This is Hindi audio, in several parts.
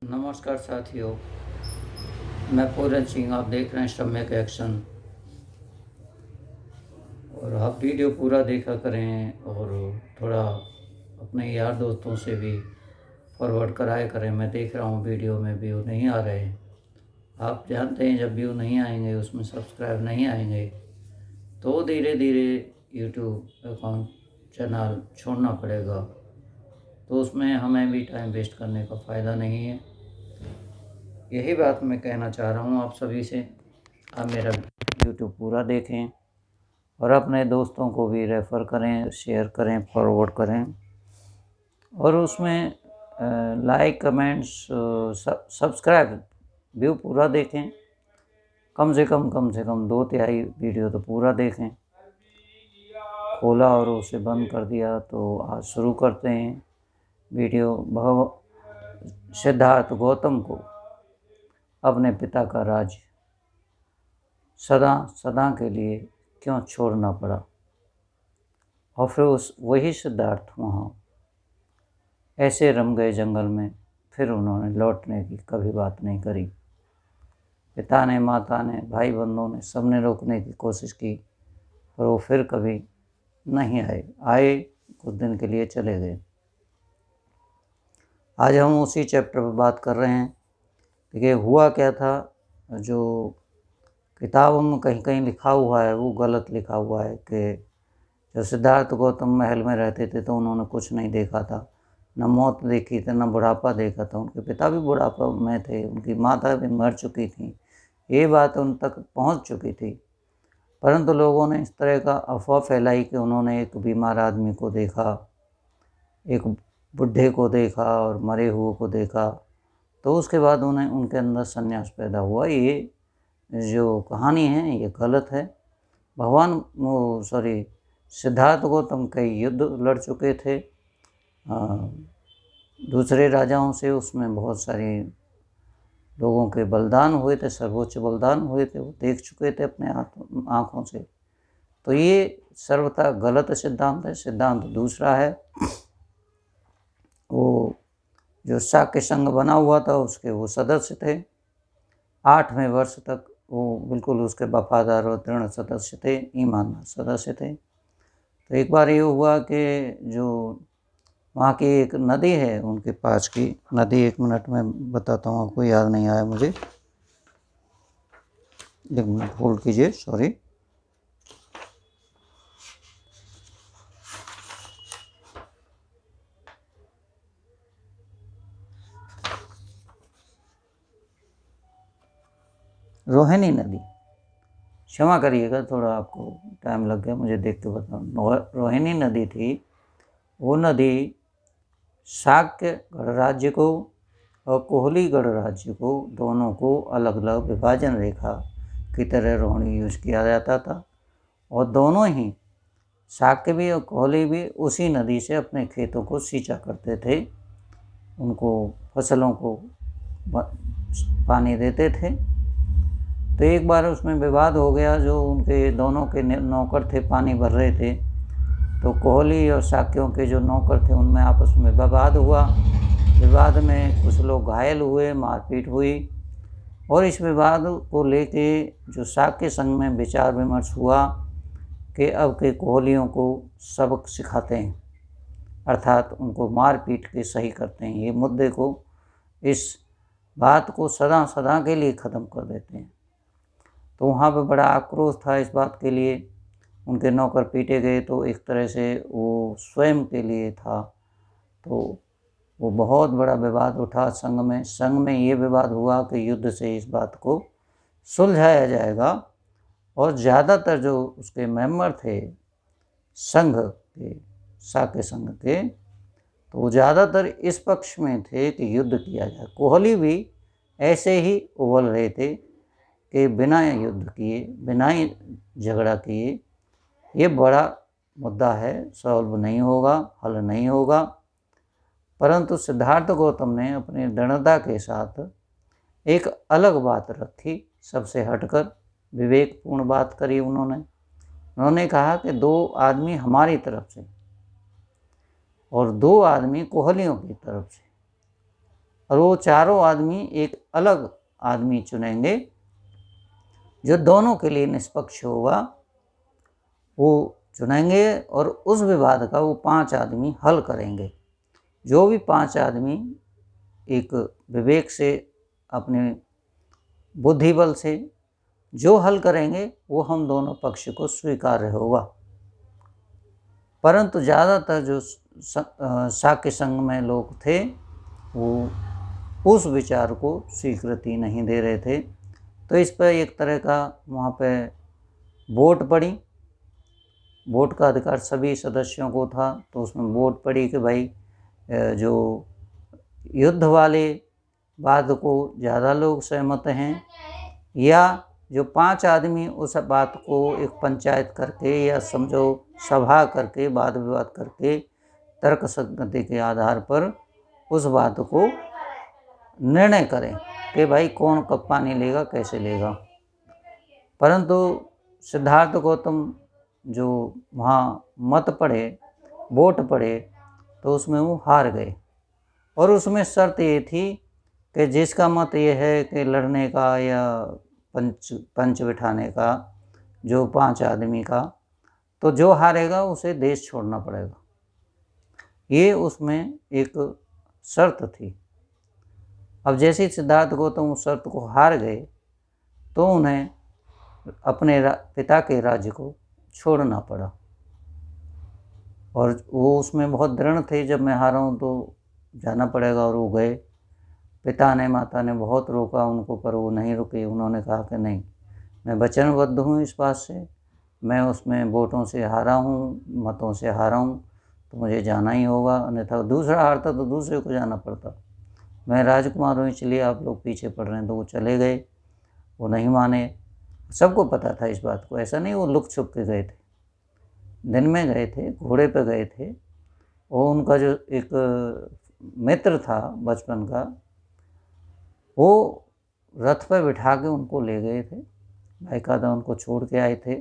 नमस्कार साथियों, मैं पूरन सिंह। आप देख रहे हैं सम्यक एक्शन। और आप वीडियो पूरा देखा करें और थोड़ा अपने यार दोस्तों से भी फॉरवर्ड कराया करें। मैं देख रहा हूँ वीडियो में व्यू नहीं आ रहे हैं। आप जानते हैं जब व्यू नहीं आएंगे, उसमें सब्सक्राइब नहीं आएंगे, तो धीरे धीरे यूट्यूब अकाउंट चैनल छोड़ना पड़ेगा। तो उसमें हमें भी टाइम वेस्ट करने का फ़ायदा नहीं है। यही बात मैं कहना चाह रहा हूँ आप सभी से। आप मेरा यूट्यूब पूरा देखें और अपने दोस्तों को भी रेफ़र करें, शेयर करें, फॉरवर्ड करें। और उसमें लाइक, कमेंट्स, सब्सक्राइब, व्यू पूरा देखें। कम से कम 2/3 वीडियो तो पूरा देखें। खोला और उसे बंद कर दिया। तो आज शुरू करते हैं वीडियो। सिद्धार्थ गौतम को अपने पिता का राज्य सदा सदा के लिए क्यों छोड़ना पड़ा, और फिर वही सिद्धार्थ वहाँ ऐसे रम गए जंगल में, फिर उन्होंने लौटने की कभी बात नहीं करी। पिता ने, माता ने, भाई बंधुओं ने, सबने रोकने की कोशिश की, पर वो फिर कभी नहीं आए कुछ दिन के लिए चले गए। आज हम उसी चैप्टर पर बात कर रहे हैं। देखिए हुआ क्या था, जो किताबों में कहीं कहीं लिखा हुआ है वो गलत लिखा हुआ है कि जब सिद्धार्थ गौतम महल में रहते थे तो उन्होंने कुछ नहीं देखा था, न मौत देखी थी, न बुढ़ापा देखा था। उनके पिता भी बुढ़ापा में थे, उनकी माता भी मर चुकी थी, ये बात उन तक पहुंच चुकी थी। परंतु लोगों ने इस तरह का अफवाह फैलाई कि उन्होंने एक बीमार आदमी को देखा, एक बुढ़े को देखा और मरे हुए को देखा। तो उसके बाद उन्हें उनके अंदर संन्यास पैदा हुआ। ये जो कहानी है ये गलत है। सिद्धार्थ गौतम कई युद्ध लड़ चुके थे दूसरे राजाओं से। उसमें बहुत सारे लोगों के बलिदान हुए थे, सर्वोच्च बलिदान हुए थे, वो देख चुके थे अपने आँखों से। तो ये सर्वथा गलत सिद्धांत है। सिद्धांत दूसरा है, वो जो शाक्य संघ बना हुआ था उसके वो सदस्य थे। 8वें वर्ष तक वो बिल्कुल उसके वफादार और दृढ़ सदस्य थे, ईमानदार सदस्य थे। तो एक बार ये हुआ कि जो वहाँ की एक नदी है, उनके पास की नदी, 1 मिनट में बताता हूँ, आपको याद नहीं आया मुझे, 1 मिनट होल्ड कीजिए, सॉरी। रोहिणी नदी, क्षमा करिएगा, थोड़ा आपको टाइम लग गया, मुझे देख के बताऊँ। रोहिणी नदी थी। वो नदी शाक्य गणराज्य को और कोहली गणराज्य को, दोनों को अलग अलग विभाजन रेखा की तरह रोहिणी यूज किया जाता था। और दोनों ही, शाक्य भी और कोहली भी, उसी नदी से अपने खेतों को सींचा करते थे, उनको फसलों को पानी देते थे। तो एक बार उसमें विवाद हो गया। जो उनके दोनों के नौकर थे, पानी भर रहे थे, तो कोहली और शाक्यों के जो नौकर थे उनमें आपस में विवाद हुआ। विवाद में कुछ लोग घायल हुए, मारपीट हुई। और इस विवाद को लेके जो शाक्य संघ में विचार विमर्श हुआ कि अब के कोहलियों को सबक सिखाते हैं, अर्थात उनको मार पीट के सही करते हैं, ये मुद्दे को, इस बात को सदा सदा के लिए ख़त्म कर देते हैं। तो वहाँ पे बड़ा आक्रोश था इस बात के लिए। उनके नौकर पीटे गए, तो एक तरह से वो स्वयं के लिए था। तो वो बहुत बड़ा विवाद उठा संघ में। संघ में ये विवाद हुआ कि युद्ध से इस बात को सुलझाया जाएगा। और ज़्यादातर जो उसके मेंबर थे संघ के, शाक्य संघ के, तो वो ज़्यादातर इस पक्ष में थे कि युद्ध किया जाए। कोहली भी ऐसे ही उबल रहे थे कि बिना युद्ध किए, बिना ही झगड़ा किए, ये बड़ा मुद्दा है, सॉल्व नहीं होगा, हल नहीं होगा। परंतु सिद्धार्थ गौतम ने अपनी दृढ़ता के साथ एक अलग बात रखी, सबसे हटकर विवेकपूर्ण बात करी उन्होंने कहा कि 2 आदमी हमारी तरफ से और 2 आदमी कोहलियों की तरफ से, और वो चारों आदमी एक अलग आदमी चुनेंगे जो दोनों के लिए निष्पक्ष होगा, वो चुनेंगे और उस विवाद का वो 5 आदमी हल करेंगे। जो भी 5 आदमी एक विवेक से, अपने बुद्धि बल से जो हल करेंगे वो हम दोनों पक्ष को स्वीकार्य होगा। परंतु ज़्यादातर जो शाक्य संघ में लोग थे वो उस विचार को स्वीकृति नहीं दे रहे थे। तो इस पर एक तरह का वहाँ पे वोट पड़ी, वोट का अधिकार सभी सदस्यों को था। तो उसमें वोट पड़ी कि भाई जो युद्ध वाले बात को ज़्यादा लोग सहमत हैं, या जो 5 आदमी उस बात को एक पंचायत करके या समझो सभा करके वाद विवाद करके तर्क संगति के आधार पर उस बात को निर्णय करें कि भाई कौन कब पानी लेगा, कैसे लेगा। परंतु सिद्धार्थ गौतम जो वहाँ मत पड़े, वोट पड़े, तो उसमें वो हार गए। और उसमें शर्त ये थी कि जिसका मत ये है कि लड़ने का या पंच बिठाने का, जो 5 आदमी का, तो जो हारेगा उसे देश छोड़ना पड़ेगा। ये उसमें एक शर्त थी। अब जैसे सिद्धार्थ गौतम उस शर्त को हार गए तो उन्हें अपने पिता के राज्य को छोड़ना पड़ा। और वो उसमें बहुत दृढ़ थे, जब मैं हारा हूँ तो जाना पड़ेगा, और वो गए। पिता ने, माता ने बहुत रोका उनको, पर वो नहीं रुके। उन्होंने कहा कि नहीं, मैं वचनबद्ध हूँ इस बात से, मैं उसमें वोटों से हारा हूँ, मतों से हारा हूँ, तो मुझे जाना ही होगा, अन्यथा दूसरा हारता तो दूसरे को जाना पड़ता। मैं राजकुमार हूँ इसलिए आप लोग पीछे पड़ रहे हैं। तो वो चले गए, वो नहीं माने। सबको पता था इस बात को, ऐसा नहीं वो लुक छुप के गए थे, दिन में गए थे, घोड़े पे गए थे। और उनका जो एक मित्र था बचपन का, वो रथ पे बिठा के उनको ले गए थे, बाकायदा उनको छोड़ के आए थे।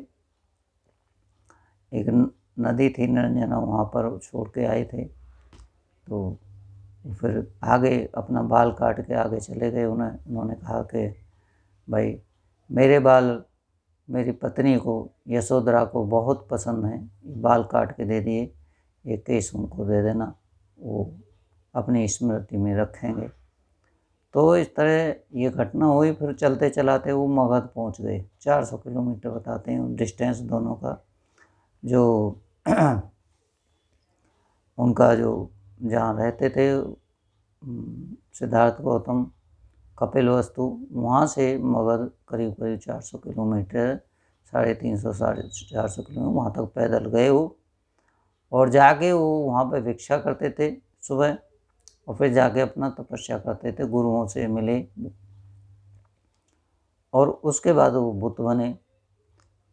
एक नदी थी निरंजना, वहाँ पर छोड़ के आए थे। तो फिर आगे अपना बाल काट के आगे चले गए। उन्होंने कहा कि भाई मेरे बाल मेरी पत्नी को, यशोधरा को बहुत पसंद है, बाल काट के दे दिए, ये केस उनको दे देना, वो अपनी स्मृति में रखेंगे। तो इस तरह ये घटना हुई। फिर चलते चलाते वो मगध पहुंच गए। 400 किलोमीटर बताते हैं डिस्टेंस दोनों का। जो उनका जो जहाँ रहते थे सिद्धार्थ गौतम, कपिलवस्तु, वहाँ से मगध करीब करीब 400 किलोमीटर, 350 450 किलोमीटर वहाँ तक पैदल गए वो। और जाके वो वहाँ पे भिक्षा करते थे सुबह, और फिर जाके अपना तपस्या करते थे, गुरुओं से मिले, और उसके बाद वो बुद्ध बने।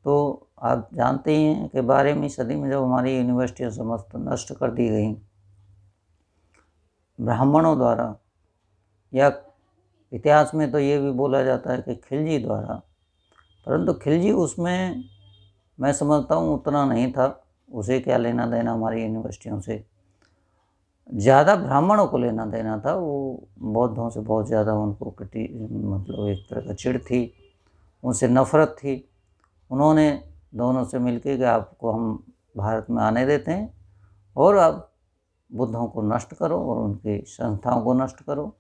तो आप जानते ही हैं कि 12वीं सदी में जब हमारी यूनिवर्सिटियाँ समस्त नष्ट कर दी गई ब्राह्मणों द्वारा, या इतिहास में तो ये भी बोला जाता है कि खिलजी द्वारा, परंतु खिलजी उसमें मैं समझता हूँ उतना नहीं था, उसे क्या लेना देना हमारी यूनिवर्सिटियों से। ज़्यादा ब्राह्मणों को लेना देना था। वो बौद्धों से बहुत ज़्यादा उनको मतलब एक तरह का चिढ़ थी, उनसे नफ़रत थी। उन्होंने दोनों से मिलकर कि आपको हम भारत में आने देते हैं, और आप बुद्धों को नष्ट करो और उनकी संस्थाओं को नष्ट करो,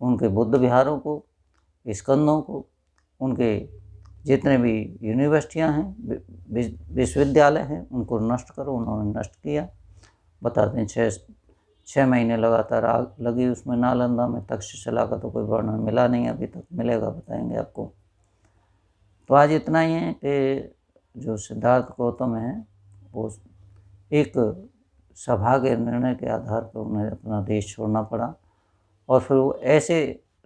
उनके बुद्ध विहारों को, स्कंदों को, उनके जितने भी यूनिवर्सिटियां हैं, विश्वविद्यालय हैं, उनको नष्ट करो। उन्होंने नष्ट किया। बताते हैं 6 महीने लगातार आग लगी उसमें नालंदा में। तक्षशिला का तो कोई वर्णन मिला नहीं अभी तक, मिलेगा बताएंगे आपको। तो आज इतना ही है कि जो सिद्धार्थ गौतम है वो एक सभा के निर्णय के आधार पर उन्हें अपना देश छोड़ना पड़ा, और फिर वो ऐसे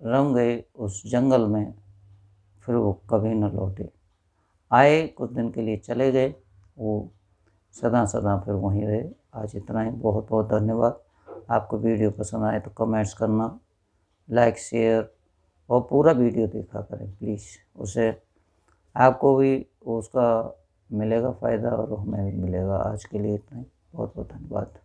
रम गए उस जंगल में, फिर वो कभी न लौटे। आए, कुछ दिन के लिए चले गए, वो सदा सदा फिर वहीं रहे। आज इतना ही। बहुत बहुत धन्यवाद। आपको वीडियो पसंद आए तो कमेंट्स करना, लाइक, शेयर, और पूरा वीडियो देखा करें प्लीज़। उसे आपको भी उसका मिलेगा फ़ायदा और हमें भी मिलेगा। आज के लिए इतना ही। बहुत बहुत धन्यवाद।